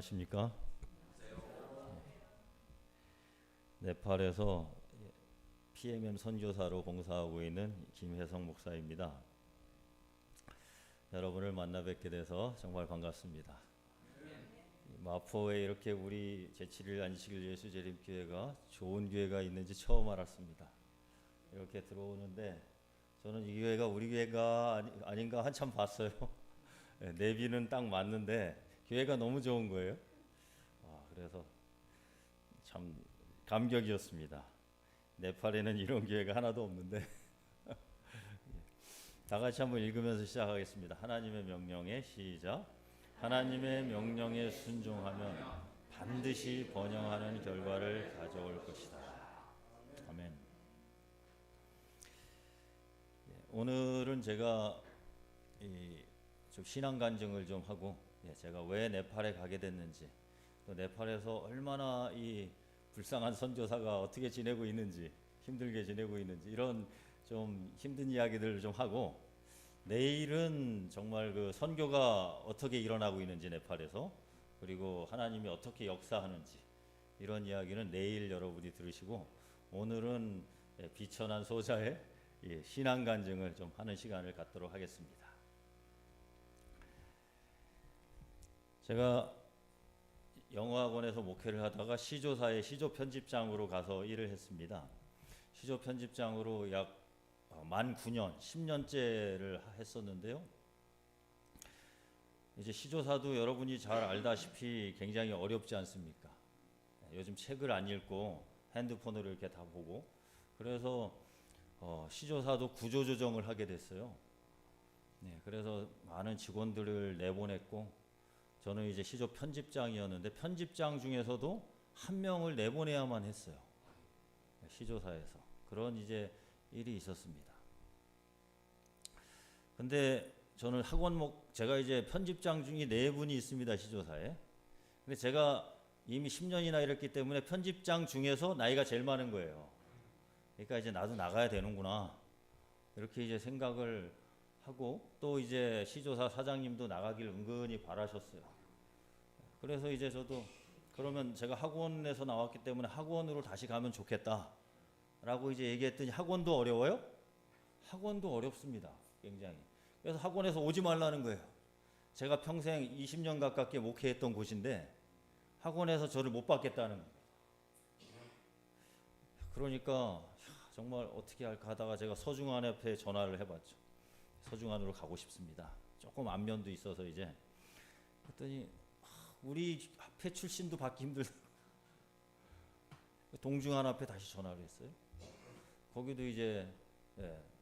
안녕하십니까? 네팔에서 PMM 선교사로 봉사하고 있는 김혜성 목사입니다. 여러분을 만나 뵙게 돼서 정말 반갑습니다. 마포에 이렇게 우리 제7일 안식일 예수재림교회가 좋은 교회가 있는지 처음 알았습니다. 이렇게 들어오는데 저는 이 교회가 우리 교회가 아닌가 한참 봤어요. 내비는 딱 맞는데 교회가 너무 좋은 거예요. 그래서 참 감격이었습니다. 네팔에는 이런 교회가 하나도 없는데 다 같이 한번 읽으면서 시작하겠습니다. 하나님의 명령에 시작. 하나님의 명령에 순종하면 반드시 번영하는 결과를 가져올 것이다. 아멘. 오늘은 제가 좀 신앙 간증을 좀 하고 제가 왜 네팔에 가게 됐는지, 또 네팔에서 얼마나 이 불쌍한 선교사가 어떻게 지내고 있는지, 힘들게 지내고 있는지, 이런 좀 힘든 이야기들을 좀 하고, 내일은 정말 그 선교가 어떻게 일어나고 있는지 네팔에서, 그리고 하나님이 어떻게 역사하는지, 이런 이야기는 내일 여러분이 들으시고, 오늘은 비천한 소자의 신앙 간증을 좀 하는 시간을 갖도록 하겠습니다. 제가 영어학원에서 목회를 하다가 시조사의 시조 편집장으로 가서 일을 했습니다. 시조 편집장으로 약 만 9년, 10년째를 했었는데요. 이제 시조사도 여러분이 잘 알다시피 굉장히 어렵지 않습니까? 요즘 책을 안 읽고 핸드폰으로 이렇게 다 보고, 그래서 시조사도 구조조정을 하게 됐어요. 그래서 많은 직원들을 내보냈고, 저는 이제 시조 편집장이었는데 편집장 중에서도 한 명을 내보내야만 했어요. 시조사에서. 그런 이제 일이 있었습니다. 근데 저는 제가 이제 편집장 중에 4분이 있습니다, 시조사에. 근데 제가 이미 10년이나 일했기 때문에 편집장 중에서 나이가 제일 많은 거예요. 그러니까 이제 나도 나가야 되는구나, 이렇게 이제 생각을 하고, 또 이제 시조사 사장님도 나가길 은근히 바라셨어요. 그래서 이제 저도 그러면 제가 학원에서 나왔기 때문에 학원으로 다시 가면 좋겠다 라고 이제 얘기했더니, 학원도 어려워요? 학원도 어렵습니다, 굉장히. 그래서 학원에서 오지 말라는 거예요. 제가 평생 20년 가깝게 목회했던 곳인데 학원에서 저를 못 받겠다는 거예요. 그러니까 정말 어떻게 할까 하다가 제가 서중환 앞에 전화를 해봤죠. 서중환으로 가고 싶습니다. 조금 안면도 있어서 이제. 그랬더니 우리 합회 출신도 받기 힘들다. 동중한 합회 다시 전화를 했어요. 거기도 이제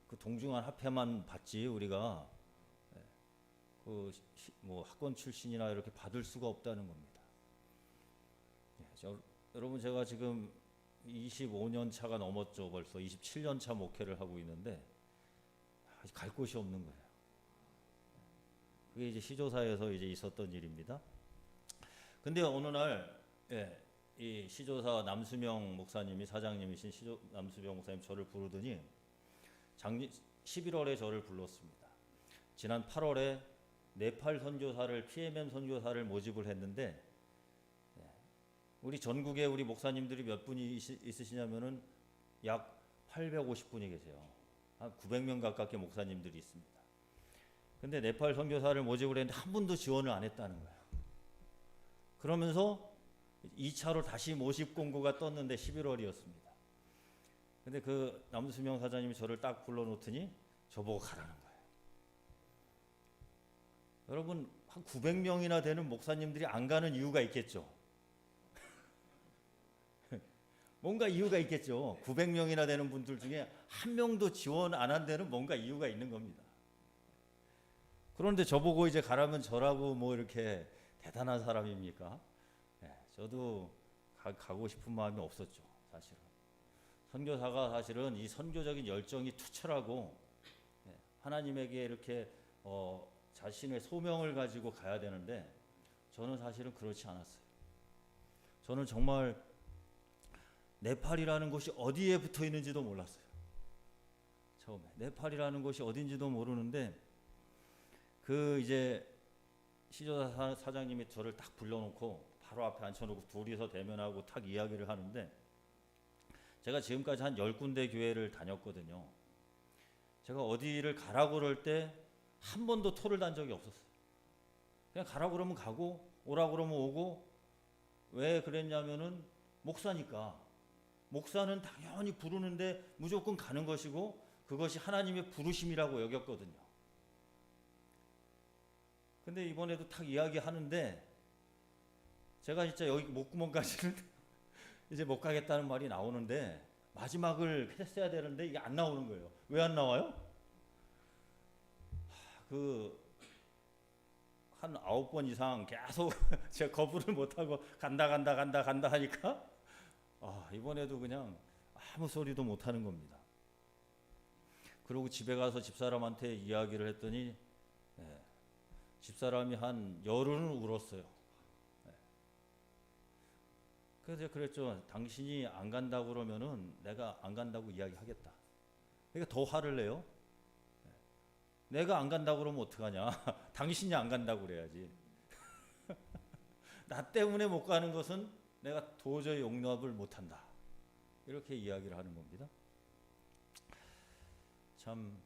그 동중한 합회만 받지 우리가 뭐 학원 출신이나 이렇게 받을 수가 없다는 겁니다. 여러분, 제가 지금 25년 차가 넘었죠. 벌써 27년 차 목회를 하고 있는데 아직 갈 곳이 없는 거예요. 그게 이제 시조사에서 이제 있었던 일입니다. 근데 어느 날 이 시조사 남수명 목사님이, 사장님이신 남수명 목사님 저를 부르더니 11월에 저를 불렀습니다. 지난 8월에 네팔 선교사를, PMM 선교사를 모집을 했는데, 우리 전국에 우리 목사님들이 몇 분이 있으시냐면은 약 850분이 계세요. 한 900명 가깝게 목사님들이 있습니다. 근데 네팔 선교사를 모집을 했는데 한 분도 지원을 안 했다는 거예요. 그러면서 2차로 다시 모집 공고가 떴는데 11월이었습니다. 근데 그 남수명 사장님이 저를 딱 불러놓더니 저보고 가라는 거예요. 여러분, 한 900명이나 되는 목사님들이 안 가는 이유가 있겠죠. 뭔가 이유가 있겠죠. 900명이나 되는 분들 중에 한 명도 지원 안 한 데는 뭔가 이유가 있는 겁니다. 그런데 저보고 이제 가라면 저라고 뭐 이렇게 대단한 사람입니까? 저도 가고 싶은 마음이 없었죠, 사실은. 선교사가 사실은 이 선교적인 열정이 투철하고 하나님에게 이렇게 자신의 소명을 가지고 가야 되는데, 저는 사실은 그렇지 않았어요. 저는 정말 네팔이라는 곳이 어디에 붙어 있는지도 몰랐어요. 처음에 네팔이라는 곳이 어딘지도 모르는데, 그 이제 시조사 사장님이 저를 딱 불러놓고 바로 앞에 앉혀놓고 둘이서 대면하고 탁 이야기를 하는데, 제가 지금까지 한 10군데 교회를 다녔거든요. 제가 어디를 가라고 그럴 때 한 번도 토를 단 적이 없었어요. 그냥 가라고 그러면 가고 오라고 그러면 오고. 왜 그랬냐면은 목사니까. 목사는 당연히 부르는데 무조건 가는 것이고 그것이 하나님의 부르심이라고 여겼거든요. 근데 이번에도 탁 이야기하는데 제가 진짜 여기 목구멍까지는 이제 못 가겠다는 말이 나오는데 마지막을 했어야 되는데 이게 안 나오는 거예요. 왜 안 나와요? 한 9번 이상 계속 제가 거부를 못하고 간다 하니까 이번에도 그냥 아무 소리도 못하는 겁니다. 그리고 집에 가서 집사람한테 이야기를 했더니 집사람이 한 열흘은 울었어요. 그래서 제가 그랬죠. 당신이 안 간다고 그러면은 내가 안 간다고 이야기하겠다. 그러니까 더 화를 내요. 내가 안 간다고 그러면 어떡하냐. 당신이 안 간다고 그래야지. 나 때문에 못 가는 것은 내가 도저히 용납을 못한다. 이렇게 이야기를 하는 겁니다. 참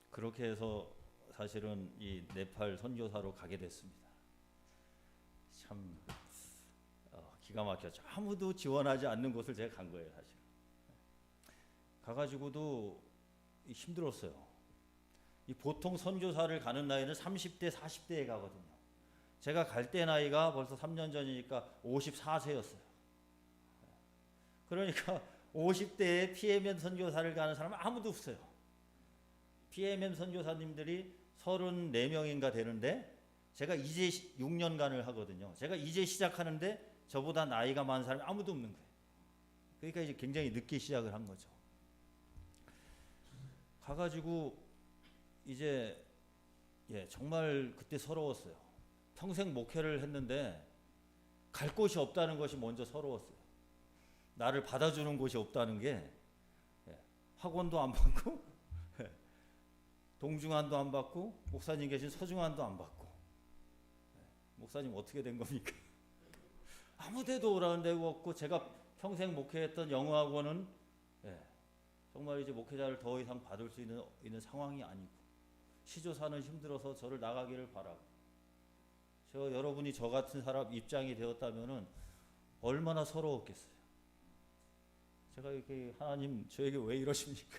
그렇게 해서 사실은 이 네팔 선교사로 가게 됐습니다. 참 기가 막혔죠. 아무도 지원하지 않는 곳을 제가 간 거예요, 사실. 가가지고도 힘들었어요. 이 보통 선교사를 가는 나이는 30대, 40대에 가거든요. 제가 갈 때 나이가 벌써 3년 전이니까 54세였어요. 그러니까 50대에 PMM 선교사를 가는 사람은 아무도 없어요. PMM 선교사님들이 34명인가 되는데 제가 이제 6년간을 하거든요. 제가 이제 시작하는데 저보다 나이가 많은 사람이 아무도 없는 거예요. 그러니까 이제 굉장히 늦게 시작을 한 거죠. 가가지고 이제 정말 그때 서러웠어요. 평생 목회를 했는데 갈 곳이 없다는 것이 먼저 서러웠어요. 나를 받아주는 곳이 없다는 게, 학원도 안 받고 동중한도 안 받고 목사님 계신 서중한도 안 받고. 목사님 어떻게 된 겁니까? 아무 데도 오라는 데가 없고 제가 평생 목회했던 영어학원은 정말 이제 목회자를 더 이상 받을 수 있는 상황이 아니고, 시조사는 힘들어서 저를 나가기를 바라고. 여러분이 저 같은 사람 입장이 되었다면은 얼마나 서러웠겠어요. 제가 이렇게 하나님 저에게 왜 이러십니까?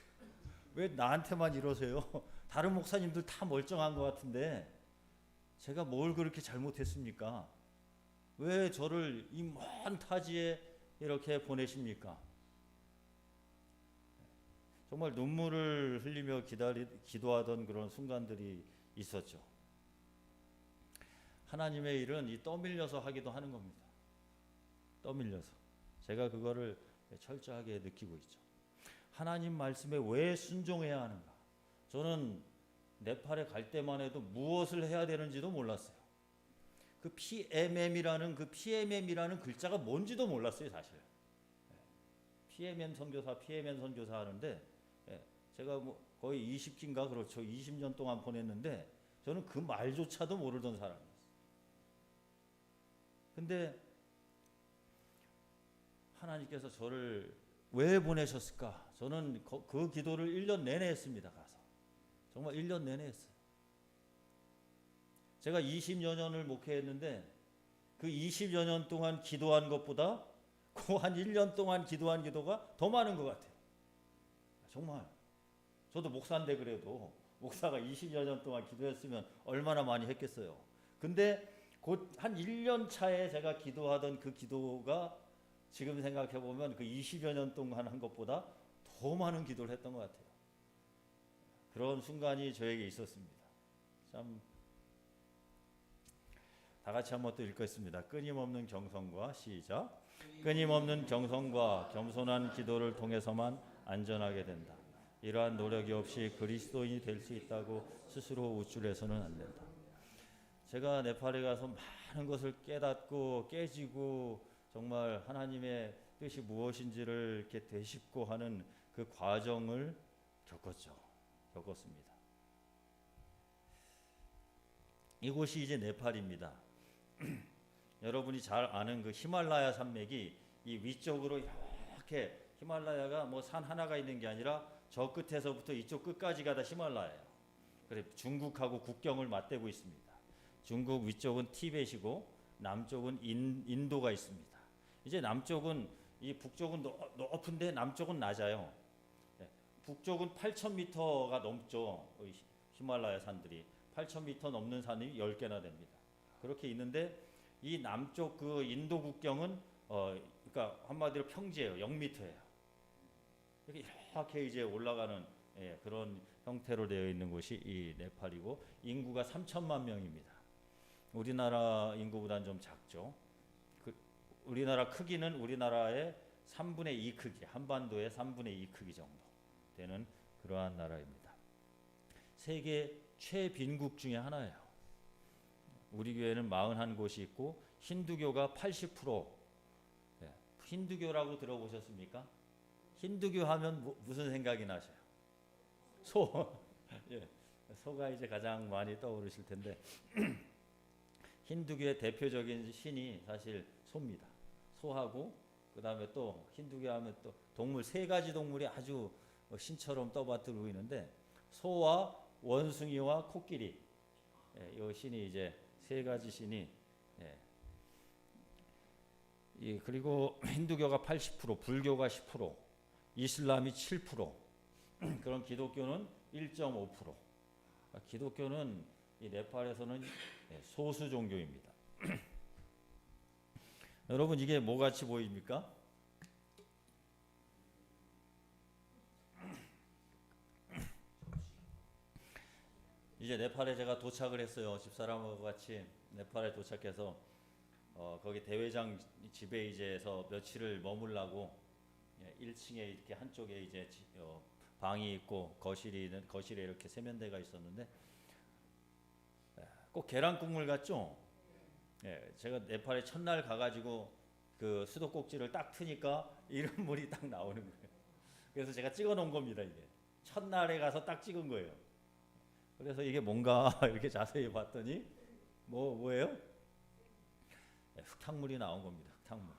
왜 나한테만 이러세요? 다른 목사님들 다 멀쩡한 것 같은데 제가 뭘 그렇게 잘못했습니까? 왜 저를 이 먼 타지에 이렇게 보내십니까? 정말 눈물을 흘리며 기도하던 그런 순간들이 있었죠. 하나님의 일은 이 떠밀려서 하기도 하는 겁니다. 떠밀려서. 제가 그거를 철저하게 느끼고 있죠. 하나님 말씀에 왜 순종해야 하는가? 저는 네팔에 갈 때만 해도 무엇을 해야 되는지도 몰랐어요. 그 PMM이라는 글자가 뭔지도 몰랐어요, 사실. PMM 선교사 하는데 제가 거의 20기인가 그렇죠. 20년 동안 보냈는데 저는 그 말조차도 모르던 사람이었어요. 근데 하나님께서 저를 왜 보내셨을까? 저는 그 기도를 1년 내내 했습니다. 가서. 정말 1년 내내 했어요. 제가 20여 년을 목회했는데 그 20여 년 동안 기도한 것보다 그 한 1년 동안 기도한 기도가 더 많은 것 같아요. 정말. 저도 목사인데 그래도 목사가 20여 년 동안 기도했으면 얼마나 많이 했겠어요. 근데 곧 한 1년 차에 제가 기도하던 그 기도가 지금 생각해 보면 그 20여 년 동안 한 것보다 더 많은 기도를 했던 것 같아요. 그런 순간이 저에게 있었습니다. 참, 다 같이 한번 또 읽겠습니다. 끊임없는 경성과 시작. 끊임없는 경성과 겸손한 기도를 통해서만 안전하게 된다. 이러한 노력이 없이 그리스도인이 될 수 있다고 스스로 우쭐해서는 안 된다. 제가 네팔에 가서 많은 것을 깨닫고 깨지고 정말 하나님의 뜻이 무엇인지를 이렇게 되짚고 하는 그 과정을 겪었습니다. 이곳이 이제 네팔입니다. 여러분이 잘 아는 그 히말라야 산맥이 이 위쪽으로 이렇게 히말라야가 뭐 산 하나가 있는 게 아니라 저 끝에서부터 이쪽 끝까지가 다 히말라야예요. 그래 중국하고 국경을 맞대고 있습니다. 중국 위쪽은 티벳이고 남쪽은 인도가 있습니다. 이제 남쪽은 이 북쪽은 높은데 남쪽은 낮아요. 북쪽은 8,000m가 넘죠. 히말라야 산들이 8,000m 넘는 산이 10개나 됩니다. 그렇게 있는데 이 남쪽 그 인도 국경은 그러니까 한마디로 평지예요. 0m예요. 이렇게 이제 올라가는 그런 형태로 되어 있는 곳이 이 네팔이고 인구가 3천만 명입니다. 우리나라 인구보다는 좀 작죠. 우리나라 크기는 우리나라의 3분의 2 크기, 한반도의 3분의 2 크기 정도 되는 그러한 나라입니다. 세계 최빈국 중에 하나예요. 우리 교회는 41곳이 있고 힌두교가 80%. 힌두교라고 들어보셨습니까? 힌두교 하면 무슨 생각이 나셔요? 소. 예, 소가 이제 가장 많이 떠오르실 텐데 힌두교의 대표적인 신이 사실 소입니다. 소하고 그다음에 또 힌두교 하면 또 동물 세 가지 동물이 아주 신처럼 떠받들고 있는데 소와 원숭이와 코끼리 이 신이 이제 세 가지 신이 그리고 힌두교가 80%, 불교가 10%, 이슬람이 7%, 그런 기독교는 1.5%. 기독교는 이 네팔에서는 소수 종교입니다. 여러분 이게 뭐 같이 보입니까? 이제 네팔에 제가 도착을 했어요. 집사람하고 같이 네팔에 도착해서 거기 대회장 집에 이제서 며칠을 머물라고 1층에 이렇게 한쪽에 이제 방이 있고 거실에 이렇게 세면대가 있었는데 꼭 계란 국물 같죠? 제가 네팔에 첫날 가가지고 그 수도꼭지를 딱 트니까 이런 물이 딱 나오는 거예요. 그래서 제가 찍어놓은 겁니다. 이게 첫날에 가서 딱 찍은 거예요. 그래서 이게 뭔가 이렇게 자세히 봤더니 뭐예요? 흙탕물이 나온 겁니다. 흙탕물.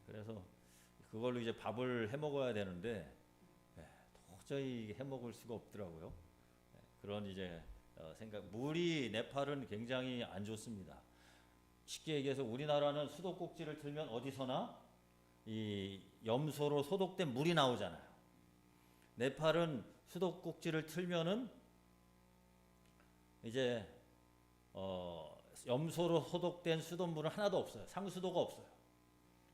그래서 그걸로 이제 밥을 해 먹어야 되는데 도저히 해 먹을 수가 없더라고요. 그런 이제 생각. 물이 네팔은 굉장히 안 좋습니다. 쉽게 얘기해서 우리나라는 수도꼭지를 틀면 어디서나 이 염소로 소독된 물이 나오잖아요. 네팔은 수도꼭지를 틀면은 이제 염소로 소독된 수돗물은 하나도 없어요. 상수도가 없어요.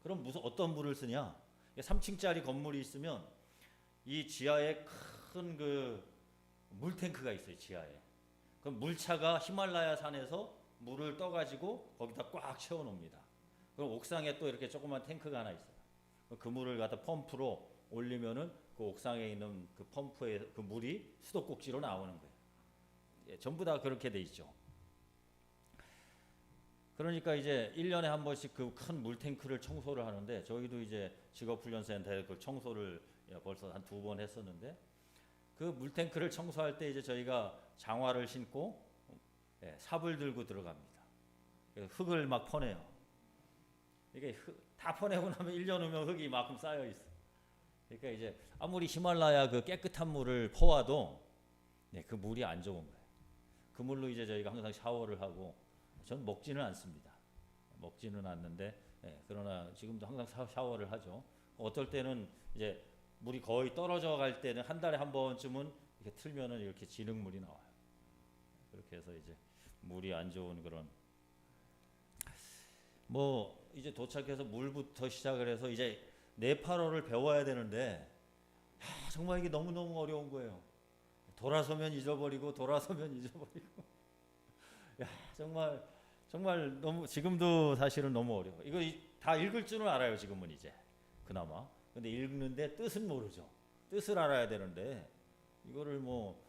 그럼 어떤 물을 쓰냐? 3층짜리 건물이 있으면 이 지하에 큰 그 물탱크가 있어요. 지하에. 그럼 물차가 히말라야 산에서 물을 떠가지고 거기다 꽉 채워놓습니다. 그럼 옥상에 또 이렇게 조그만 탱크가 하나 있어요. 그 물을 갖다 펌프로 올리면은 그 옥상에 있는 그 펌프에 그 물이 수도꼭지로 나오는 거예요. 전부 다 그렇게 돼 있죠. 그러니까 이제 1년에 한 번씩 그 큰 물탱크를 청소를 하는데 저희도 이제 직업훈련센터에 그 청소를 벌써 한 2번 했었는데 그 물탱크를 청소할 때 이제 저희가 장화를 신고 삽을 들고 들어갑니다. 흙을 막 퍼내요. 이게 다 퍼내고 나면 1년 후면 흙이 이만큼 쌓여 있어. 그러니까 이제 아무리 히말라야 그 깨끗한 물을 퍼와도 그 물이 안 좋은 거예요. 그 물로 이제 저희가 항상 샤워를 하고 전 먹지는 않습니다. 먹지는 않는데 그러나 지금도 항상 샤워를 하죠. 어떨 때는 이제 물이 거의 떨어져 갈 때는 한 달에 한 번쯤은 이렇게 틀면은 이렇게 진흙물이 나와요. 그렇게 해서 이제 물이 안 좋은 그런 뭐 이제 도착해서 물부터 시작을 해서 이제 네팔어를 배워야 되는데 정말 이게 너무너무 어려운 거예요. 돌아서면 잊어버리고 야 정말 너무 지금도 사실은 너무 어려워. 이거 다 읽을 줄은 알아요. 지금은 이제 그나마. 근데 읽는데 뜻은 모르죠. 뜻을 알아야 되는데 이거를 뭐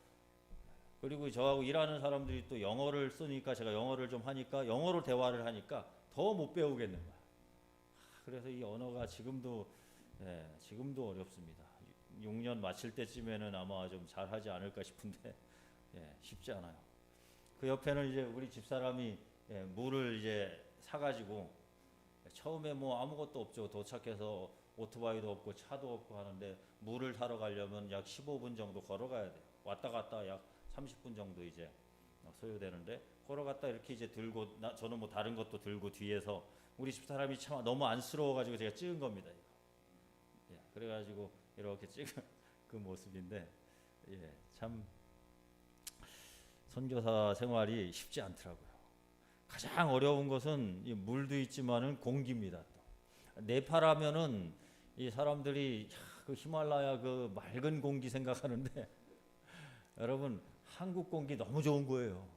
그리고 저하고 일하는 사람들이 또 영어를 쓰니까 제가 영어를 좀 하니까 영어로 대화를 하니까 더 못 배우겠는 거야. 그래서 이 언어가 지금도 어렵습니다. 6년 마칠 때쯤에는 아마 좀 잘하지 않을까 싶은데 쉽지 않아요. 그 옆에는 이제 우리 집사람이 물을 이제 사가지고 처음에 뭐 아무것도 없죠. 도착해서 오토바이도 없고 차도 없고 하는데 물을 사러 가려면 약 15분 정도 걸어가야 돼요. 왔다 갔다 약 30분 정도 이제 소요되는데 걸어갔다 이렇게 이제 들고 저는 뭐 다른 것도 들고 뒤에서 우리 집사람이 참 너무 안쓰러워가지고 제가 찍은 겁니다. 이거. 그래가지고 이렇게 찍은 그 모습인데 참 선교사 생활이 쉽지 않더라고요. 가장 어려운 것은 이 물도 있지만은 공기입니다. 또 네팔하면은 이 사람들이 그 히말라야 그 맑은 공기 생각하는데 여러분 한국 공기 너무 좋은 거예요.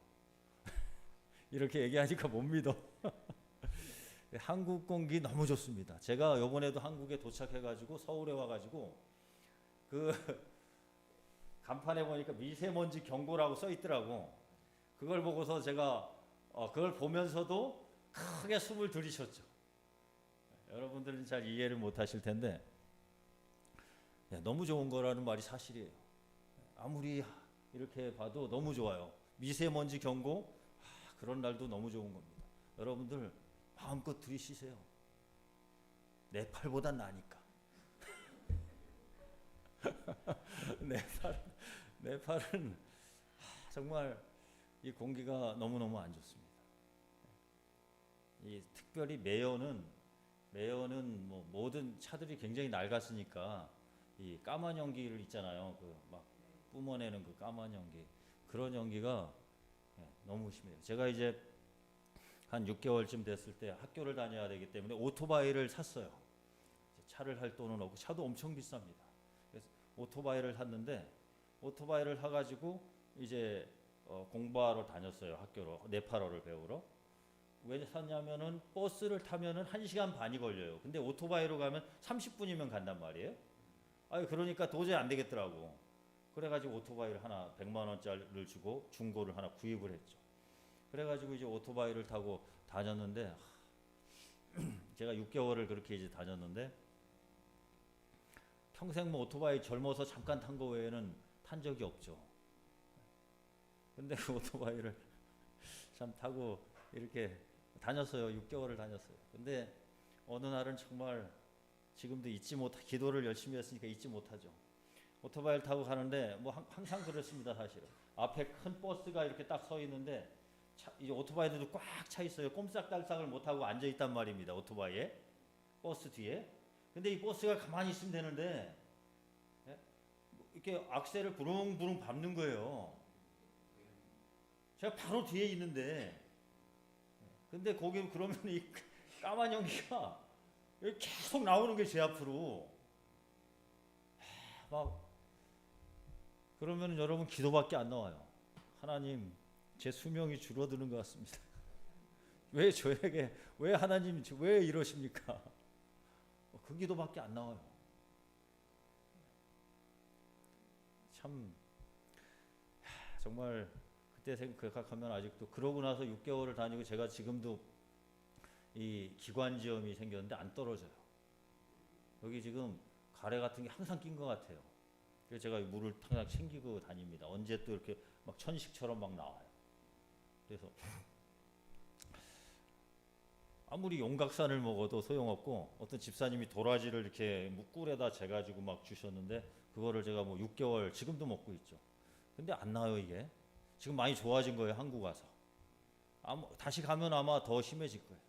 이렇게 얘기하니까 못 믿어. 한국 공기 너무 좋습니다. 제가 이번에도 한국에 도착해가지고 서울에 와가지고 그 간판에 보니까 미세먼지 경고라고 써 있더라고. 그걸 보고서 제가 그걸 보면서도 크게 숨을 들이셨죠. 여러분들은 잘 이해를 못하실 텐데 너무 좋은 거라는 말이 사실이에요. 아무리 이렇게 봐도 너무 좋아요. 미세먼지 경고 그런 날도 너무 좋은 겁니다. 여러분들 마음껏 들이쉬세요. 네팔보단 나니까. 네팔은 정말 이 공기가 너무너무 안 좋습니다. 이 특별히 매연은 뭐 모든 차들이 굉장히 낡았으니까 이 까만 연기를 있잖아요. 그 막 뿜어내는 그 까만 연기 그런 연기가 너무 심해요. 제가 이제 한 6개월쯤 됐을 때 학교를 다녀야 되기 때문에 오토바이를 샀어요. 차를 할 돈은 없고 차도 엄청 비쌉니다. 그래서 오토바이를 샀는데 오토바이를 사가지고 이제 공부하러 다녔어요. 학교로 네팔어를 배우러. 왜 샀냐면은 버스를 타면은 1시간 반이 걸려요. 근데 오토바이로 가면 30분이면 간단 말이에요. 그러니까 도저히 안 되겠더라고. 그래가지고 오토바이를 하나 100만 원짜리를 주고 중고를 하나 구입을 했죠. 그래가지고 이제 오토바이를 타고 다녔는데 제가 6개월을 그렇게 이제 다녔는데 평생 뭐 오토바이 젊어서 잠깐 탄 거 외에는 탄 적이 없죠. 근데 그 오토바이를 참 타고 이렇게 다녔어요. 6개월을 다녔어요. 근데 어느 날은 정말 지금도 기도를 열심히 했으니까 잊지 못하죠. 오토바이를 타고 가는데 뭐 항상 그렇습니다. 사실은 앞에 큰 버스가 이렇게 딱 서 있는데 이제 오토바이들도 꽉 차 있어요. 꼼짝달싹을 못 하고 앉아 있단 말입니다. 오토바이에 버스 뒤에. 근데 이 버스가 가만히 있으면 되는데 이렇게 악셀을 부릉부릉 밟는 거예요. 제가 바로 뒤에 있는데 근데 거기 그러면 이 까만 연기가 계속 나오는 게 제 앞으로 막 그러면 여러분 기도밖에 안 나와요. 하나님 제 수명이 줄어드는 것 같습니다. 왜 저에게 왜 하나님 왜 이러십니까? 그 기도밖에 안 나와요. 참 정말 그때 생각하면 아직도 그러고 나서 6개월을 다니고 제가 지금도 이 기관지염이 생겼는데 안 떨어져요. 여기 지금 가래 같은 게 항상 낀 것 같아요. 그래서 제가 물을 항상 챙기고 다닙니다. 언제 또 이렇게 막 천식처럼 막 나와요. 그래서 아무리 용각산을 먹어도 소용없고 어떤 집사님이 도라지를 이렇게 꿀에다 재가지고 막 주셨는데 그거를 제가 뭐 6개월 지금도 먹고 있죠. 근데 안 나와요 이게. 지금 많이 좋아진 거예요 한국 와서. 다시 가면 아마 더 심해질 거예요.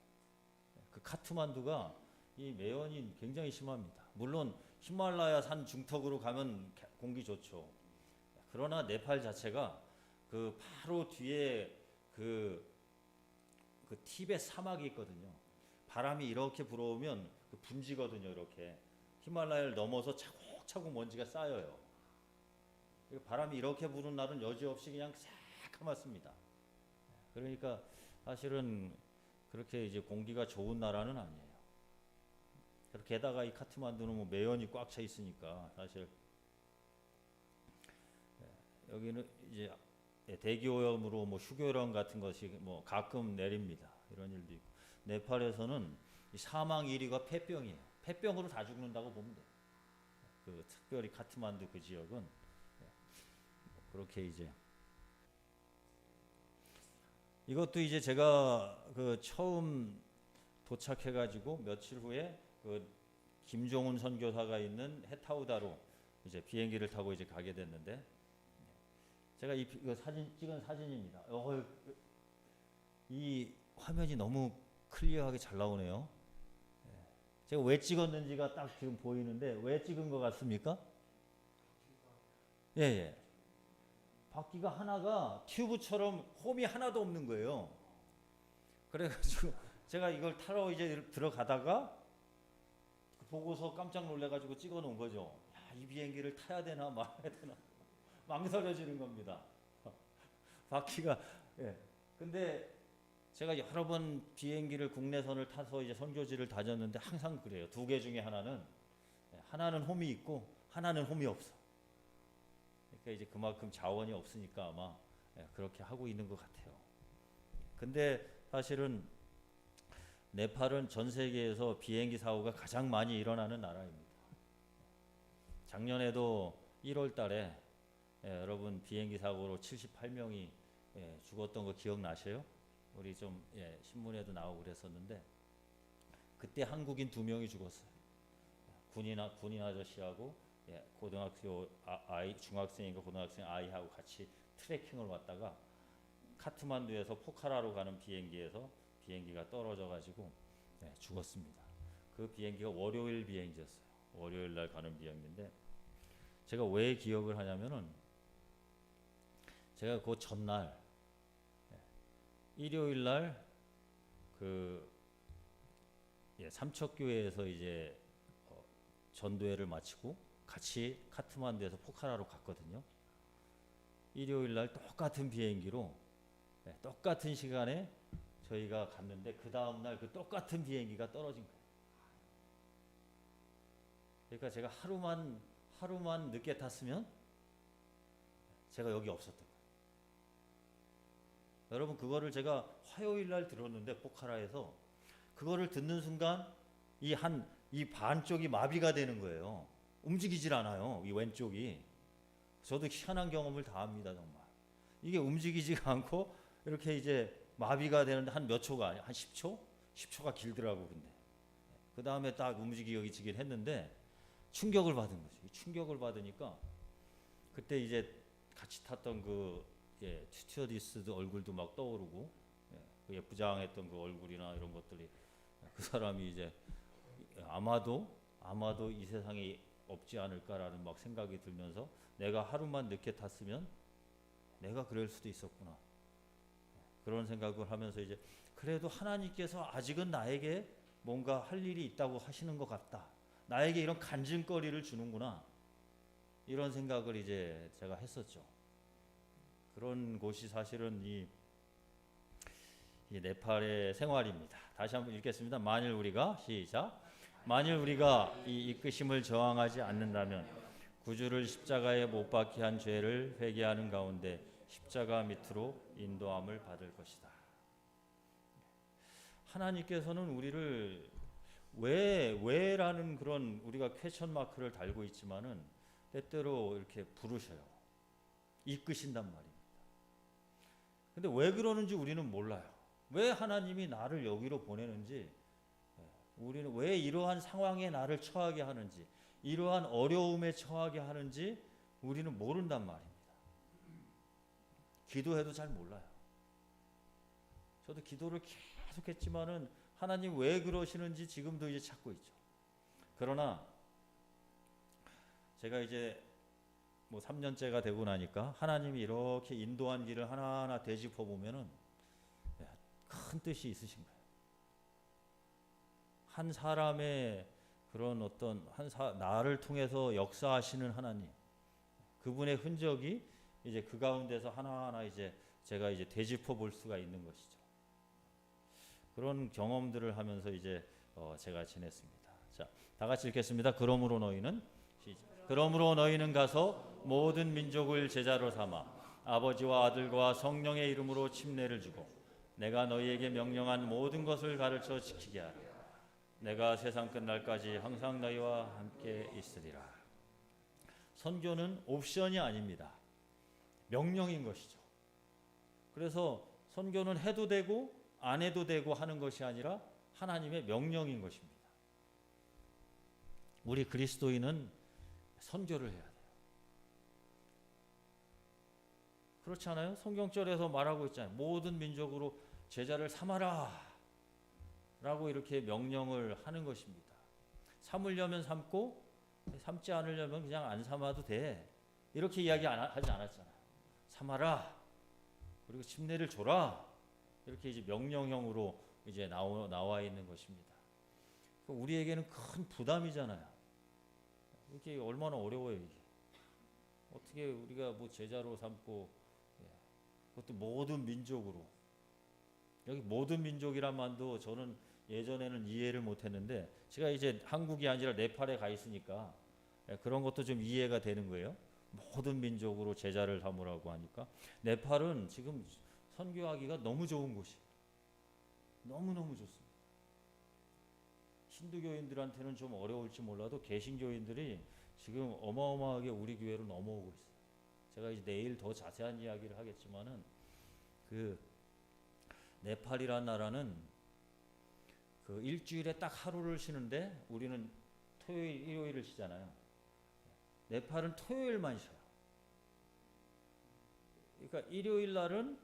그 카트만두가 이 매연이 굉장히 심합니다. 물론 히말라야 산 중턱으로 가면 공기 좋죠. 그러나 네팔 자체가 그 바로 뒤에 그 티베트 사막이 있거든요. 바람이 이렇게 불어오면 그 분지거든요. 이렇게 히말라야를 넘어서 차곡차곡 먼지가 쌓여요. 바람이 이렇게 부는 날은 여지없이 그냥 새카맣습니다. 그러니까 사실은 그렇게 이제 공기가 좋은 나라는 아니에요. 게다가 이 카트만두는 뭐 매연이 꽉 차 있으니까 사실 여기는 이제 대기오염으로 뭐 휴교령 같은 것이 뭐 가끔 내립니다. 이런 일도 있고 네팔에서는 이 사망 1위가 폐병이에요. 폐병으로 다 죽는다고 보면 돼요. 그 특별히 카트만두 그 지역은 그렇게 이제 이것도 이제 제가 그 처음 도착해가지고 며칠 후에 그 김종훈 선교사가 있는 해타우다로 이제 비행기를 타고 이제 가게 됐는데, 제가 이 사진 찍은 사진입니다. 이 화면이 너무 클리어하게 잘 나오네요. 제가 왜 찍었는지가 딱 지금 보이는데, 왜 찍은 것 같습니까? 예, 예. 바퀴가 하나가 튜브처럼 홈이 하나도 없는 거예요. 그래가지고 제가 이걸 타러 이제 들어가다가 보고서 깜짝 놀래가지고 찍어 놓은 거죠. 야, 이 비행기를 타야 되나 말아야 되나 망설여지는 겁니다. 바퀴가. 예. 근데 제가 여러 번 비행기를 국내선을 타서 이제 선교지를 다녔는데 항상 그래요. 두 개 중에 하나는 홈이 있고 하나는 홈이 없어. 그러니까 이제 그만큼 자원이 없으니까 아마 그렇게 하고 있는 것 같아요. 근데 사실은 네팔은 전 세계에서 비행기 사고가 가장 많이 일어나는 나라입니다. 작년에도 1월 달에 여러분 비행기 사고로 78명이 죽었던 거 기억나세요? 우리 좀 신문에도 나오고 그랬었는데, 그때 한국인 2명이 죽었어요. 군인 아저씨하고 고등학교 중학생인가 고등학생 아이하고 같이 트레킹을 왔다가 카트만두에서 포카라로 가는 비행기가 떨어져가지고 죽었습니다. 그 비행기가 월요일 비행기였어요. 월요일 날 가는 비행기인데, 제가 왜 기억을 하냐면은 제가 그 전날 일요일 날 그 삼척교회에서 이제 전도회를 마치고 같이 카트만두에서 포카라로 갔거든요. 일요일 날 똑같은 비행기로 똑같은 시간에 저희가 갔는데, 그 다음 날 그 똑같은 비행기가 떨어진 거예요. 그러니까 제가 하루만 늦게 탔으면 제가 여기 없었던 거예요. 여러분, 그거를 제가 화요일 날 들었는데 포카라에서 그거를 듣는 순간 이 반쪽이 마비가 되는 거예요. 움직이질 않아요. 이 왼쪽이. 저도 희한한 경험을 다 합니다, 정말. 이게 움직이지가 않고 이렇게 이제 마비가 되는데 한 몇 초가, 한 10초? 10초가 길더라고. 근데 그 다음에 딱 움직이긴 했는데 충격을 받은 거죠. 충격을 받으니까 그때 이제 같이 탔던 스튜어디스도 얼굴도 막 떠오르고, 그 예쁘장했던 그 얼굴이나 이런 것들이, 그 사람이 이제 아마도 이 세상에 없지 않을까라는 막 생각이 들면서, 내가 하루만 늦게 탔으면 내가 그럴 수도 있었구나, 그런 생각을 하면서 이제 그래도 하나님께서 아직은 나에게 뭔가 할 일이 있다고 하시는 것 같다, 나에게 이런 간증거리를 주는구나, 이런 생각을 이제 제가 했었죠. 그런 곳이 사실은 이 네팔의 생활입니다. 다시 한번 읽겠습니다. 만일 우리가 이 이끄심을 저항하지 않는다면 구주를 십자가에 못 박게 한 죄를 회개하는 가운데 십자가 밑으로 인도함을 받을 것이다. 하나님께서는 우리를 왜라는 그런 우리가 퀘스천 마크를 달고 있지만은 때때로 이렇게 부르셔요. 이끄신단 말입니다. 근데 왜 그러는지 우리는 몰라요. 왜 하나님이 나를 여기로 보내는지, 우리는 왜 이러한 상황에 나를 처하게 하는지, 이러한 어려움에 처하게 하는지 우리는 모른단 말입니다. 기도해도 잘 몰라요. 저도 기도를 계속했지만은 하나님 왜 그러시는지 지금도 이제 찾고 있죠. 그러나 제가 이제 3년째가 되고 나니까 하나님이 이렇게 인도한 길을 하나하나 되짚어 보면은 큰 뜻이 있으신 거예요. 한 사람의 그런 어떤 나를 통해서 역사하시는 하나님, 그분의 흔적이 이제 그 가운데서 하나하나 이제 제가 이제 되짚어 볼 수가 있는 것이죠. 그런 경험들을 하면서 이제 제가 지냈습니다. 자, 다 같이 읽겠습니다. 그러므로 너희는 가서 모든 민족을 제자로 삼아 아버지와 아들과 성령의 이름으로 침례를 주고 내가 너희에게 명령한 모든 것을 가르쳐 지키게 하라. 내가 세상 끝날까지 항상 너희와 함께 있으리라. 선교는 옵션이 아닙니다. 명령인 것이죠. 그래서 선교는 해도 되고 안 해도 되고 하는 것이 아니라 하나님의 명령인 것입니다. 우리 그리스도인은 선교를 해야 돼요. 그렇지 않아요? 성경절에서 말하고 있잖아요. 모든 민족으로 제자를 삼아라 라고 이렇게 명령을 하는 것입니다. 삼으려면 삼고 삼지 않으려면 그냥 안 삼아도 돼. 이렇게 하지 않았잖아요. 삼아라. 그리고 침례를 줘라. 이렇게 이제 명령형으로 이제 나와 있는 것입니다. 우리에게는 큰 부담이잖아요. 이게 얼마나 어려워요, 이게. 어떻게 우리가 뭐 제자로 삼고, 그것도 모든 민족으로. 여기 모든 민족이란 말도 저는 예전에는 이해를 못했는데, 제가 이제 한국이 아니라 네팔에 가 있으니까 그런 것도 좀 이해가 되는 거예요. 모든 민족으로 제자를 삼으라고 하니까. 네팔은 지금 선교하기가 너무 좋은 곳이에요. 너무너무 좋습니다. 힌두교인들한테는 좀 어려울지 몰라도 개신교인들이 지금 어마어마하게 우리 교회로 넘어오고 있어요. 제가 이제 내일 더 자세한 이야기를 하겠지만은 그 네팔이라는 나라는 그 일주일에 딱 하루를 쉬는데 우리는 토요일, 일요일을 쉬잖아요. 네팔은 토요일만 쉬어요. 그러니까 일요일 날은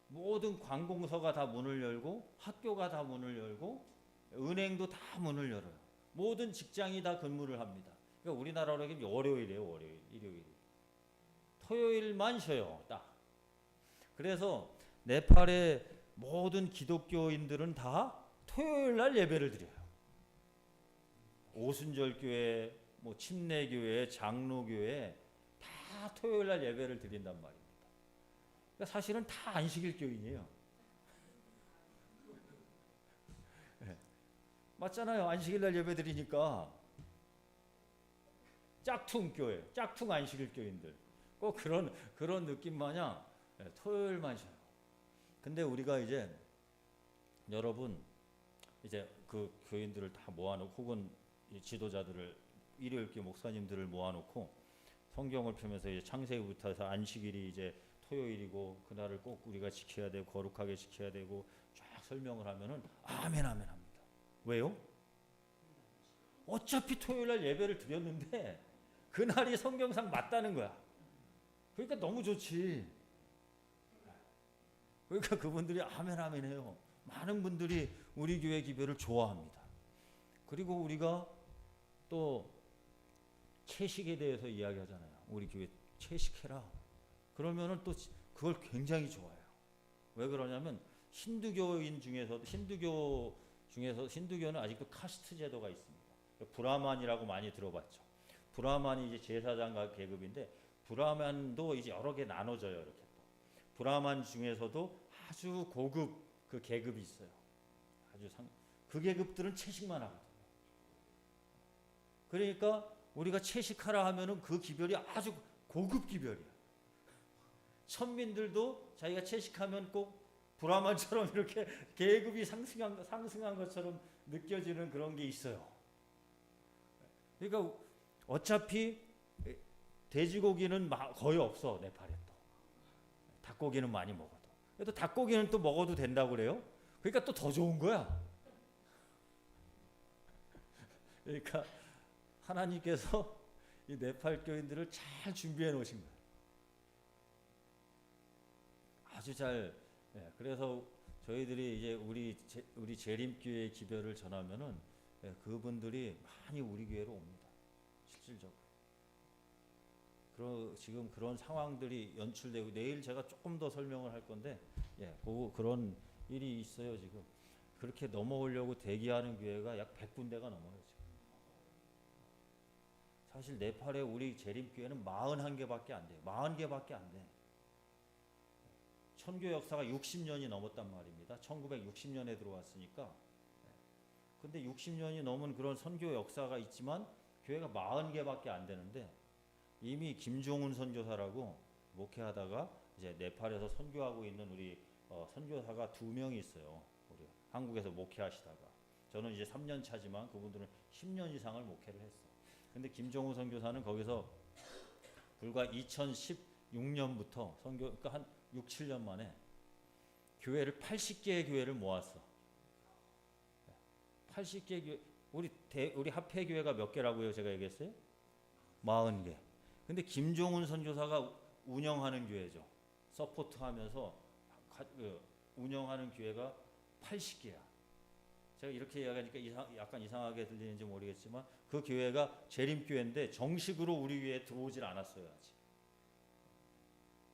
모든 관공서가 다 문을 열고 학교가 다 문을 열고 은행도 다 문을 열어요. 모든 직장이 다 근무를 합니다. 그러니까 우리나라로 하면 월요일이에요. 월요일, 일요일. 토요일만 쉬어요. 딱. 그래서 네팔의 모든 기독교인들은 다 토요일 날 예배를 드려요. 오순절교회, 뭐 침례교회, 장로교회 다 토요일 날 예배를 드린단 말입니다. 그러니까 사실은 다 안식일 교인이에요. 네. 맞잖아요. 안식일 날 예배 드리니까 짝퉁 교회, 짝퉁 안식일 교인들 꼭 그런 느낌 마냥 토요일만 쉬어요. 근데 우리가 이제 여러분 이제 그 교인들을 다 모아놓고 혹은 지도자들을 일요일교 목사님들을 모아놓고 성경을 펴면서 이제 창세기부터 해서 안식일이 이제 토요일이고 그날을 꼭 우리가 지켜야 되고 거룩하게 지켜야 되고 쫙 설명을 하면은 아멘 아멘 합니다. 왜요? 어차피 토요일날 예배를 드렸는데 그날이 성경상 맞다는 거야. 그러니까 너무 좋지. 그러니까 그분들이 아멘 아멘 해요. 많은 분들이 우리 교회 기별을 좋아합니다. 그리고 우리가 또 채식에 대해서 이야기하잖아요. 우리 교회 채식해라. 그러면은 또 그걸 굉장히 좋아해요. 왜 그러냐면 힌두교는 아직도 카스트 제도가 있습니다. 브라만이라고 많이 들어봤죠. 브라만이 이제 제사장 계급인데 브라만도 이제 여러 개 나눠져요. 이렇게 또 브라만 중에서도 아주 고급 그 계급이 있어요. 그 계급들은 채식만 하거든요. 그러니까 우리가 채식하라 하면은 그 기별이 아주 고급 기별이야. 천민들도 자기가 채식하면 꼭 브라만처럼 이렇게 계급이 상승한 것처럼 느껴지는 그런 게 있어요. 그러니까 어차피 돼지고기는 거의 없어 네팔에 또. 닭고기는 많이 먹어도. 그래도 닭고기는 또 먹어도 된다고 그래요. 그러니까 또 더 좋은 거야. 그러니까 하나님께서 이 네팔 교인들을 잘 준비해 놓으신 거예요. 아주 잘. 그래서 저희들이 이제 우리 재림교회 기별을 전하면은 그분들이 많이 우리 교회로 옵니다. 실질적으로. 지금 그런 상황들이 연출되고 내일 제가 조금 더 설명을 할 건데, 그런 일이 있어요 지금. 그렇게 넘어오려고 대기하는 교회가 약 100군데가 넘어요 지금. 사실 네팔에 우리 재림교회는 41개밖에 안 돼요. 40개밖에 안 돼. 천교 역사가 60년이 넘었단 말입니다. 1960년에 들어왔으니까. 근데 60년이 넘은 그런 선교 역사가 있지만 교회가 40개밖에 안 되는데 이미 김종훈 선교사라고 목회하다가 이제 네팔에서 선교하고 있는 우리 선교사가 2명이 있어요. 우리 한국에서 목회하시다가. 저는 이제 3년 차지만 그분들은 10년 이상을 목회를 했어. 근데 김종훈 선교사는 거기서 불과 2006년부터 선교 그러니까 한 6, 7년 만에 교회를 80개의 교회를 모았어. 80개 교회 우리 합회 교회가 몇 개라고요? 제가 얘기했어요? 40개. 근데 김종훈 선교사가 운영하는 교회죠. 서포트하면서 운영하는 교회가 80개야. 제가 이렇게 이야기하니까 약간 이상하게 들리는지 모르겠지만 그 교회가 재림교회인데 정식으로 우리 교회에 들어오질 않았어요 아직.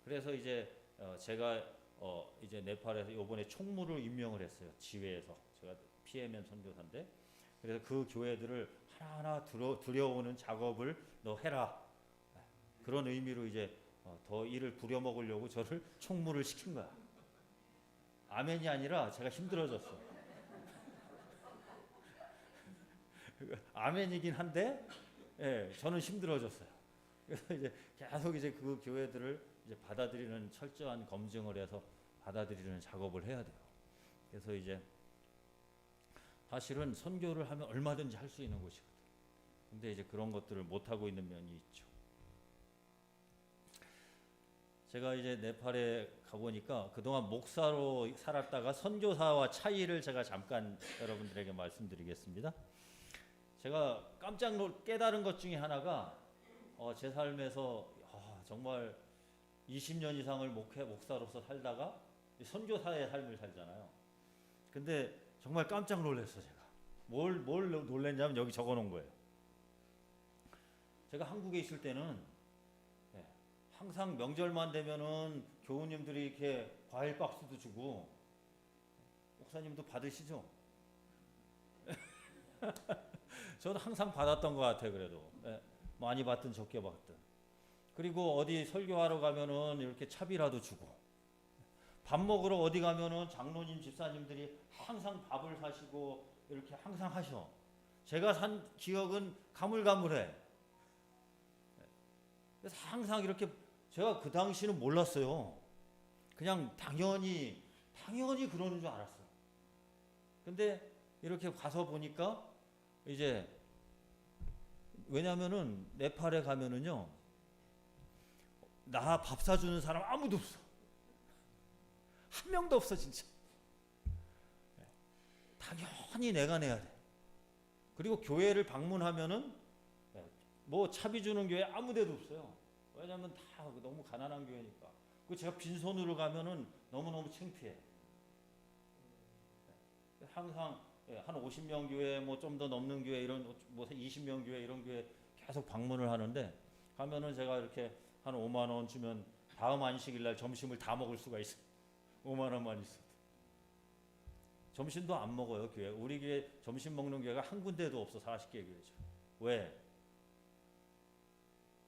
그래서 이제 제가 이제 네팔에서 이번에 총무를 임명을 했어요. 지회에서. 제가 PMN 선교사인데 그래서 그 교회들을 하나하나 들여오는 작업을 너 해라. 그런 의미로 이제 더 일을 부려먹으려고 저를 총무를 시킨 거야. 아멘이 아니라 제가 힘들어졌어. 아멘이긴 한데, 예, 저는 힘들어졌어요. 그래서 이제 계속 이제 그 교회들을 이제 받아들이는 철저한 검증을 해서 받아들이는 작업을 해야 돼요. 그래서 이제 사실은 선교를 하면 얼마든지 할 수 있는 곳이거든. 근데 이제 그런 것들을 못 하고 있는 면이 있죠. 제가 이제 네팔에 가보니까 그동안 목사로 살았다가 선교사와 차이를 제가 잠깐 여러분들에게 말씀드리겠습니다. 제가 깜짝 깨달은 것 중에 하나가 제 삶에서 정말 20년 이상을 목사로서 살다가 선교사의 삶을 살잖아요. 근데 정말 깜짝 놀랐어 제가. 뭘 놀랐냐면 여기 적어놓은 거예요. 제가 한국에 있을 때는 항상 명절만 되면은 교우님들이 이렇게 과일 박스도 주고 목사님도 받으시죠? 저는 항상 받았던 것 같아요. 그래도 많이 받든 적게 받든. 그리고 어디 설교하러 가면은 이렇게 차비라도 주고 밥 먹으러 어디 가면은 장로님 집사님들이 항상 밥을 사시고 이렇게 항상 하셔. 제가 산 기억은 가물가물해. 그래서 항상 이렇게 제가 그 당시는 몰랐어요. 그냥 당연히 그러는 줄 알았어요. 근데 이렇게 가서 보니까 이제 왜냐면은 네팔에 가면은요 나 밥 사주는 사람 아무도 없어. 한 명도 없어 진짜. 당연히 내가 내야 돼. 그리고 교회를 방문하면은 뭐 차비 주는 교회 아무 데도 없어요. 왜냐면 다 너무 가난한 교회니까. 그 제가 빈손으로 가면은 너무너무 창피해. 항상 한 50명 교회 뭐 좀 더 넘는 교회 이런 뭐 20명 교회 이런 교회 계속 방문을 하는데 가면은 제가 이렇게 한 5만 원 주면 다음 안식일 날 점심을 다 먹을 수가 있어요. 5만 원만 있어도. 점심도 안 먹어요, 교회. 우리 교회 점심 먹는 교회가 한 군데도 없어. 40개 교회죠. 왜?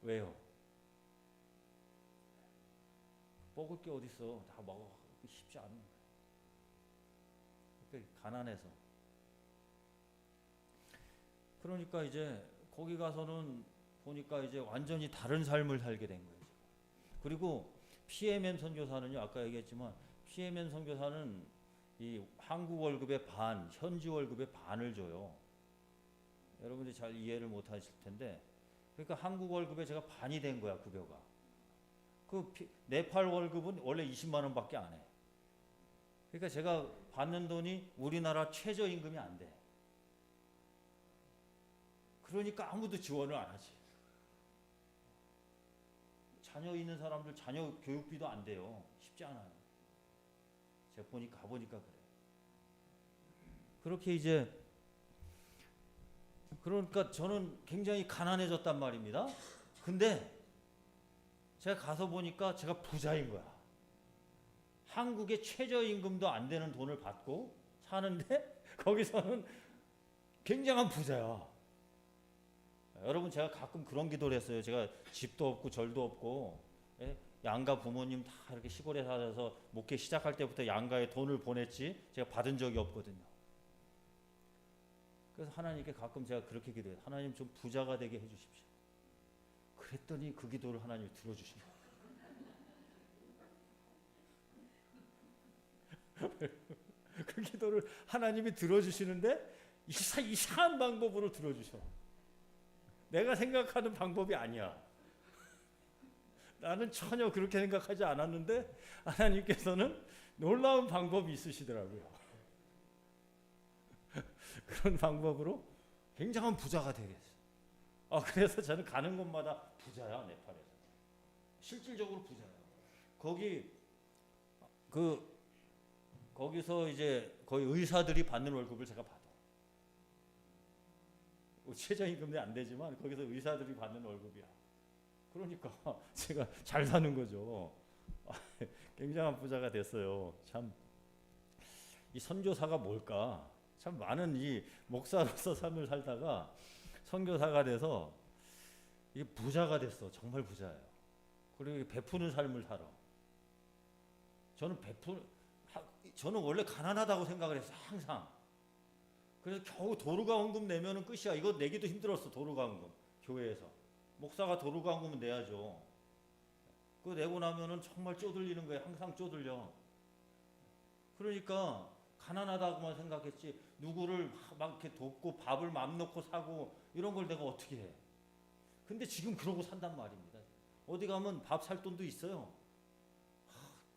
왜요? 먹을 게 어딨어. 다 먹어. 쉽지 않은 거예요. 그러니까 가난해서. 그러니까 이제 거기 가서는 보니까 이제 완전히 다른 삶을 살게 된 거예요. 그리고 PMN 선교사는요. 아까 얘기했지만 PMN 선교사는 이 한국 월급의 반, 현지 월급의 반을 줘요. 여러분들이 잘 이해를 못 하실 텐데 그러니까 한국 월급에 제가 반이 된 거야, 급여가. 네팔 월급은 원래 20만 원밖에 안 해. 그러니까 제가 받는 돈이 우리나라 최저임금이 안 돼. 그러니까 아무도 지원을 안 하지. 자녀 있는 사람들 자녀 교육비도 안 돼요. 쉽지 않아요. 제가 가보니까 그래. 그렇게 이제 그러니까 저는 굉장히 가난해졌단 말입니다. 근데 제가 가서 보니까 제가 부자인 거야. 한국의 최저임금도 안 되는 돈을 받고 사는데 거기서는 굉장한 부자야. 여러분 제가 가끔 그런 기도를 했어요. 제가 집도 없고 절도 없고 양가 부모님 다 이렇게 시골에 살아서 목회 시작할 때부터 양가에 돈을 보냈지 제가 받은 적이 없거든요. 그래서 하나님께 가끔 제가 그렇게 기도해요. 하나님 좀 부자가 되게 해주십시오. 그랬더니 그 기도를 하나님이 들어주신 거예요. 그 기도를 하나님이 들어주시는데 이상한 방법으로 들어주셔. 내가 생각하는 방법이 아니야. 나는 전혀 그렇게 생각하지 않았는데 하나님께서는 놀라운 방법이 있으시더라고요. 그런 방법으로 굉장한 부자가 되겠어요. 그래서 저는 가는 곳마다 부자야, 네팔에서. 실질적으로 부자야. 거기서 이제 거의 의사들이 받는 월급을 제가 받아. 최저임금이 안 되지만 거기서 의사들이 받는 월급이야. 그러니까 제가 잘 사는 거죠. 굉장한 부자가 됐어요. 참 이 선교사가 뭘까? 참 많은 이 목사로서 삶을 살다가 선교사가 돼서 이게 부자가 됐어. 정말 부자예요. 그리고 베푸는 삶을 살아. 저는 원래 가난하다고 생각을 했어요. 항상. 그래서 겨우 도루가원금 내면은 끝이야. 이거 내기도 힘들었어. 도루가원금 교회에서. 목사가 도루가원금은 내야죠. 그거 내고 나면은 정말 쪼들리는 거예요. 항상 쪼들려. 그러니까 가난하다고만 생각했지 누구를 막 이렇게 돕고 밥을 맘 놓고 사고 이런 걸 내가 어떻게 해. 근데 지금 그러고 산단 말입니다. 어디 가면 밥 살 돈도 있어요.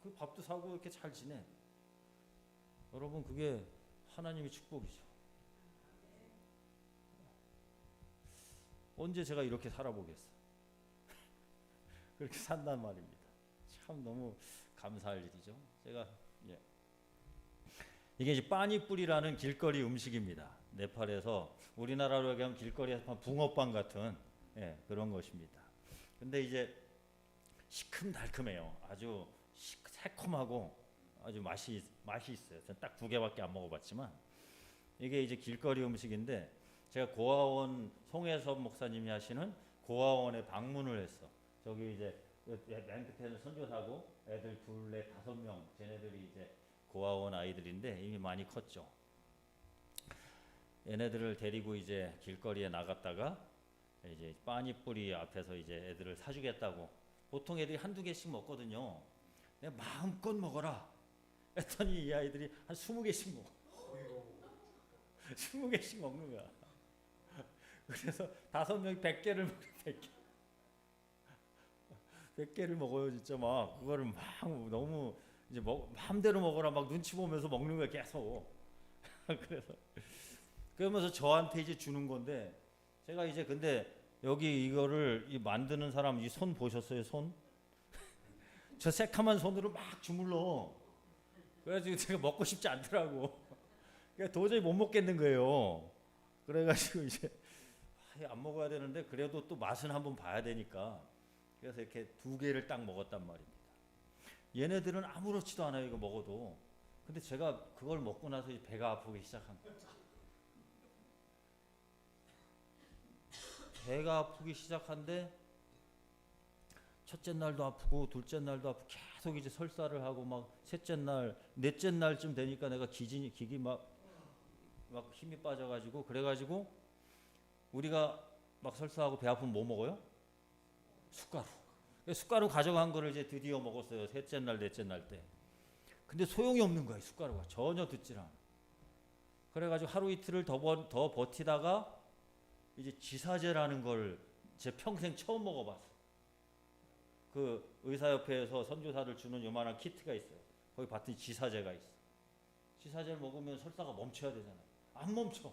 그 밥도 사고 이렇게 잘 지내. 여러분 그게 하나님의 축복이죠. 언제 제가 이렇게 살아보겠어. 그렇게 산단 말입니다. 참 너무 감사할 일이죠. 이게 이제 빠니뿌리라는 길거리 음식입니다. 네팔에서 우리나라로 얘기하면 길거리에서 붕어빵 같은 그런 것입니다. 근데 이제 시큼달큼해요. 아주 새콤하고 아주 맛이 있어요. 저는 딱 2개밖에 안 먹어봤지만 이게 이제 길거리 음식인데 제가 고아원 송혜섭 목사님이 하시는 고아원에 방문을 했어. 저기 이제 맨 끝에는 선교사고 애들 2, 4, 5명 쟤네들이 이제 고아원 아이들인데 이미 많이 컸죠. 얘네들을 데리고 이제 길거리에 나갔다가 이제 빠니뿌리 앞에서 이제 애들을 사주겠다고. 보통 애들이 1-2개씩 먹거든요. 내가 마음껏 먹어라 했더니 이 아이들이 한 20개씩 먹어. 20개씩 먹는 거야. 그래서 5명이 100개를 먹어. 100개를 먹어요. 진짜 막 그거를 막 너무 이제 마음대로 먹어라 막 눈치 보면서 먹는 거야 계속. 그러면서 저한테 이제 주는 건데 제가 이제 근데 여기 이거를 만드는 사람 이 손 보셨어요? 손? 저 새카만 손으로 막 주물러. 그래가지고 제가 먹고 싶지 않더라고. 그러니까 도저히 못 먹겠는 거예요. 그래가지고 이제 안 먹어야 되는데 그래도 또 맛은 한번 봐야 되니까 그래서 이렇게 2개를 딱 먹었단 말입니다. 얘네들은 아무렇지도 않아요. 이거 먹어도. 근데 제가 그걸 먹고 나서 이제 배가 아프기 시작한 거예요. 배가 아프기 시작한데 첫째 날도 아프고 둘째 날도 아프고 계속 이제 설사를 하고 막 셋째 날, 넷째 날쯤 되니까 내가 기기 막 힘이 빠져가지고 그래가지고 우리가 막 설사하고 배 아프면 뭐 먹어요? 숟가루. 숟가루 가져간 거를 이제 드디어 먹었어요. 셋째 날, 넷째 날 때. 근데 소용이 없는 거야. 숟가루가 전혀 듣질 않아. 그래가지고 하루 이틀을 더 버티다가 이제 지사제라는 걸 제 평생 처음 먹어봤어. 그 의사협회에서 선교사들 주는 요만한 키트가 있어요. 거기 봤더니 지사제가 있어. 지사제를 먹으면 설사가 멈춰야 되잖아. 안 멈춰.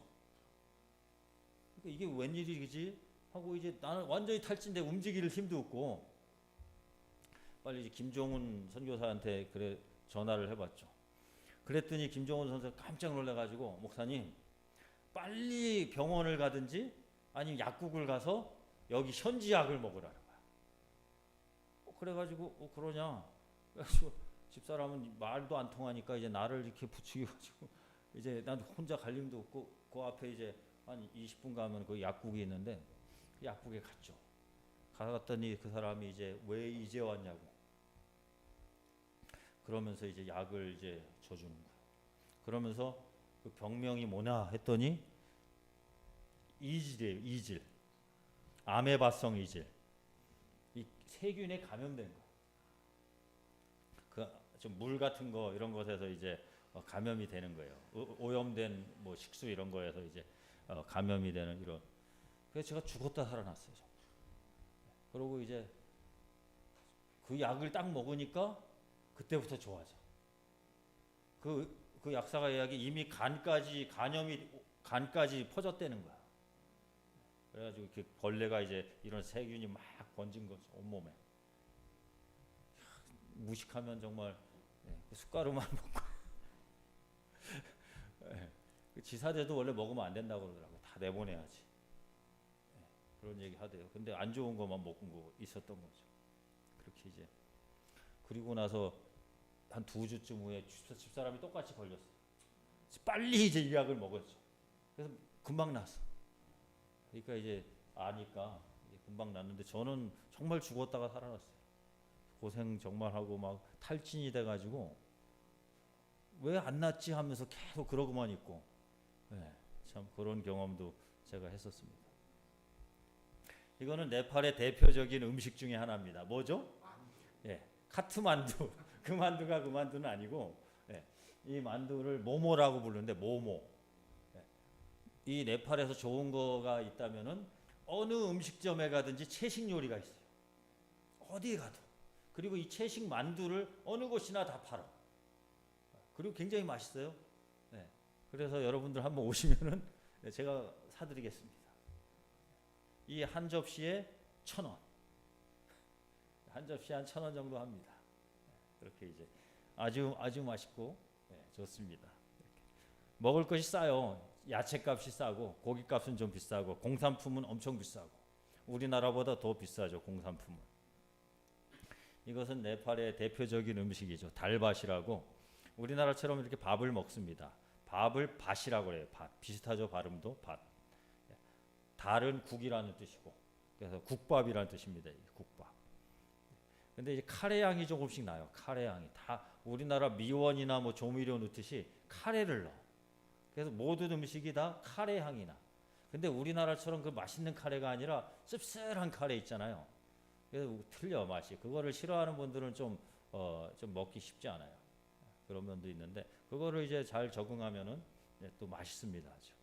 그러니까 이게 웬일이지? 하고 이제 나는 완전히 탈진돼 움직일 힘도 없고 빨리 이제 김종훈 선교사한테 그래 전화를 해봤죠. 그랬더니 김종훈 선수가 깜짝 놀라가지고 목사님 빨리 병원을 가든지 아니면 약국을 가서 여기 현지 약을 먹으라는 거야. 그래가지고 그러냐? 그래가지고 집사람은 말도 안 통하니까 이제 나를 이렇게 부추겨가지고 이제 난 혼자 갈 힘도 없고 그 앞에 이제 한 20분 가면 그 약국이 있는데 그 약국에 갔죠. 갔더니 그 사람이 이제 왜 이제 왔냐고. 그러면서 이제 약을 이제 줘주는 거야. 그러면서 그 병명이 뭐냐 했더니 이질이에요. 이질. 아메바성 이질. 이 세균에 감염된 거. 그 좀 물 같은 거 이런 것에서 이제 감염이 되는 거예요. 오염된 뭐 식수 이런 거에서 이제 감염이 되는 이런. 그래서 제가 죽었다 살아났어요. 그러고 이제 그 약을 딱 먹으니까 그때부터 좋아져. 그 약사가 이야기 이미 간염이 간까지 퍼졌다는 거야. 그래가지고 이렇게 벌레가 이제 이런 세균이 막 번진 거죠 온몸에. 무식하면 정말 그 숟가루만 먹고 그 지사제도 원래 먹으면 안 된다고 그러더라고. 다 내보내야지. 그런 얘기 하대요. 근데 안 좋은 것만 먹고 있었던 거죠. 그렇게 이제 그리고 나서 한 2주쯤 후에 집사람이 똑같이 걸렸어요. 빨리 이제 이 약을 먹었죠. 그래서 금방 났어. 그러니까 이제 아니까 이제 금방 났는데 저는 정말 죽었다가 살아났어요. 고생 정말 하고 막 탈진이 돼가지고 왜 안 낫지 하면서 계속 그러고만 있고, 참 그런 경험도 제가 했었습니다. 이거는 네팔의 대표적인 음식 중에 하나입니다. 뭐죠? 카트만두. 그 만두가 그 만두는 아니고, 이 만두를 모모라고 부르는데 모모. 이 네팔에서 좋은 거가 있다면은 어느 음식점에 가든지 채식 요리가 있어요. 어디에 가도. 그리고 이 채식 만두를 어느 곳이나 다 팔아. 그리고 굉장히 맛있어요. 그래서 여러분들 한번 오시면은 제가 사드리겠습니다. 이 한 접시에 1,000원. 한 접시에 한 1,000원 정도 합니다. 그렇게 이제 아주 맛있고 좋습니다. 먹을 것이 싸요. 야채값이 싸고 고기값은 좀 비싸고 공산품은 엄청 비싸고 우리나라보다 더 비싸죠. 공산품은. 이것은 네팔의 대표적인 음식이죠. 달밭이라고 우리나라처럼 이렇게 밥을 먹습니다. 밥을 밭이라고 그래요. 밭. 비슷하죠. 발음도 밭. 달은 국이라는 뜻이고 그래서 국밥이라는 뜻입니다. 국밥. 근데 이제 카레 향이 조금씩 나요. 카레 향이 다 우리나라 미원이나 뭐 조미료 넣듯이 카레를 넣어. 그래서 모든 음식이 다 카레 향이 나. 근데 우리나라처럼 그 맛있는 카레가 아니라 씁쓸한 카레 있잖아요. 그래서 틀려 맛이. 그거를 싫어하는 분들은 좀 먹기 쉽지 않아요. 그런 면도 있는데 그거를 이제 잘 적응하면은 또 맛있습니다. 아주.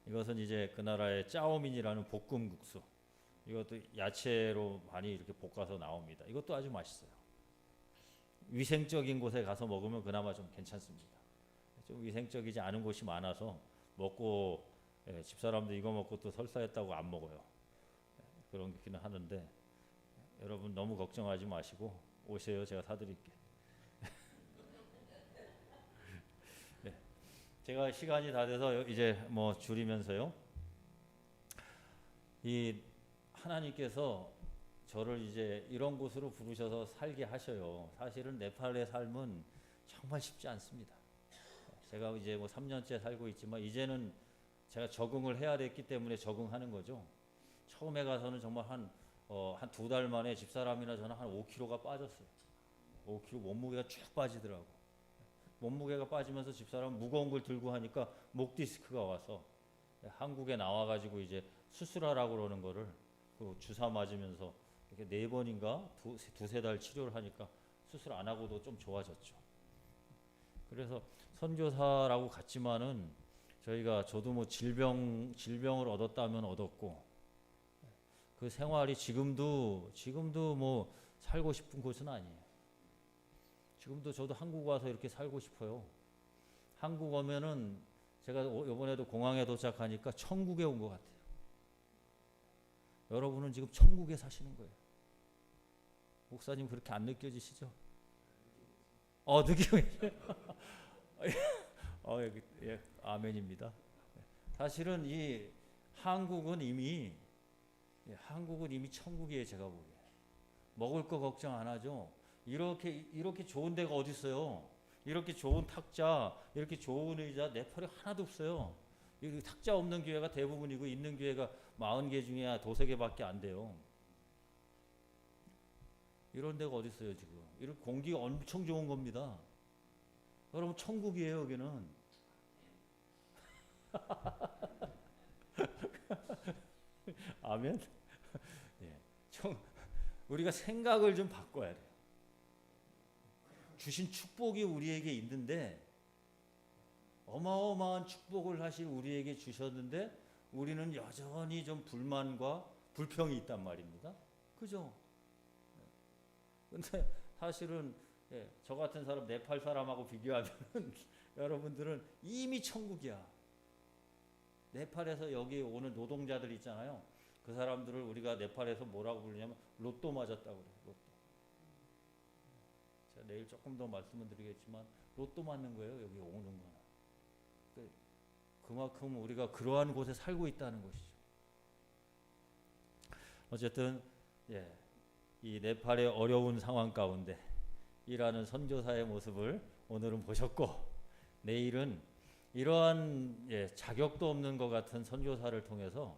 이것은 이제 그 나라의 짜오민이라는 볶음국수. 이것도 야채로 많이 이렇게 볶아서 나옵니다. 이것도 아주 맛있어요. 위생적인 곳에 가서 먹으면 그나마 좀 괜찮습니다. 좀 위생적이지 않은 곳이 많아서 먹고 집사람도 이거 먹고 또 설사했다고 안 먹어요. 그런 게는 하는데 여러분 너무 걱정하지 마시고 오세요. 제가 사드릴게. 제가 시간이 다 돼서 이제 뭐 줄이면서요. 이 하나님께서 저를 이제 이런 곳으로 부르셔서 살게 하셔요. 사실은 네팔의 삶은 정말 쉽지 않습니다. 제가 이제 뭐 3년째 살고 있지만 이제는 제가 적응을 해야 됐기 때문에 적응하는 거죠. 처음에 가서는 정말 한 2달 만에 집사람이나 저는 한 5kg가 빠졌어요. 5kg 몸무게가 쭉 빠지더라고. 몸무게가 빠지면서 집사람 무거운 걸 들고 하니까 목 디스크가 와서 한국에 나와가지고 이제 수술하라고 그러는 거를 그 주사 맞으면서 이렇게 4번인가 두세 달 치료를 하니까 수술 안 하고도 좀 좋아졌죠. 그래서 선교사라고 갔지만은 저도 뭐 질병을 얻었다면 얻었고 그 생활이 지금도 뭐 살고 싶은 곳은 아니에요. 지금도 저도 한국 와서 이렇게 살고 싶어요. 한국 오면은 제가 이번에도 공항에 도착하니까 천국에 온 것 같아요. 여러분은 지금 천국에 사시는 거예요. 목사님 그렇게 안 느껴지시죠? 느끼고 아멘입니다. 사실은 이 한국은 이미 천국이에요. 제가 보기에. 먹을 거 걱정 안 하죠. 이렇게 좋은 데가 어디 있어요? 이렇게 좋은 탁자, 이렇게 좋은 의자 네팔에 하나도 없어요. 탁자 없는 교회가 대부분이고 있는 교회가 40개 중에 2-3개밖에 안 돼요. 이런 데가 어디 있어요 지금? 이런 공기가 엄청 좋은 겁니다. 여러분 천국이에요 여기는. 아멘. 우리가 생각을 좀 바꿔야 돼요. 주신 축복이 우리에게 있는데 어마어마한 축복을 사실 우리에게 주셨는데 우리는 여전히 좀 불만과 불평이 있단 말입니다. 그죠? 근데 사실은 저 같은 사람 네팔 사람하고 비교하면 여러분들은 이미 천국이야. 네팔에서 여기 오는 노동자들 있잖아요. 그 사람들을 우리가 네팔에서 뭐라고 부르냐면 로또 맞았다고 그래요. 로또. 제가 내일 조금 더 말씀을 드리겠지만 로또 맞는 거예요. 여기 오는 거는. 그만큼 우리가 그러한 곳에 살고 있다는 것이죠. 어쨌든 이 네팔의 어려운 상황 가운데 일하는 선교사의 모습을 오늘은 보셨고, 내일은 이러한 자격도 없는 것 같은 선교사를 통해서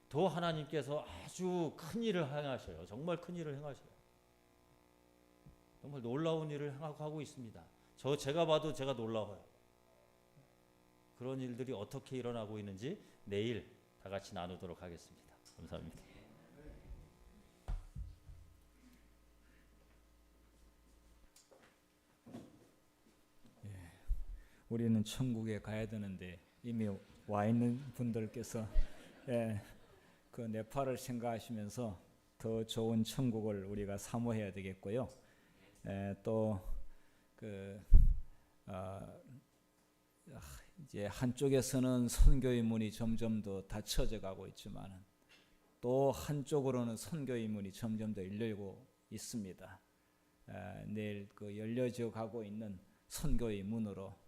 더 하나님께서 아주 큰 일을 행하셔요. 정말 큰 일을 행하셔요. 정말 놀라운 일을 하고 있습니다. 제가 봐도 제가 놀라워요. 그런 일들이 어떻게 일어나고 있는지 내일 다 같이 나누도록 하겠습니다. 감사합니다. 우리는 천국에 가야 되는데 이미 와 있는 분들께서 그 네팔을 생각하시면서 더 좋은 천국을 우리가 사모해야 되겠고요. 또 이제 한쪽에서는 선교의 문이 점점 더 닫혀져 가고 있지만 또 한쪽으로는 선교의 문이 점점 더 열리고 있습니다. 내일 그 열려져 가고 있는 선교의 문으로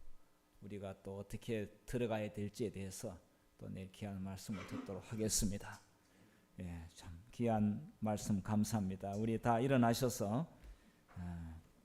우리가 또 어떻게 들어가야 될지에 대해서 또 내일 귀한 말씀을 듣도록 하겠습니다. 참 귀한 말씀 감사합니다. 우리 다 일어나셔서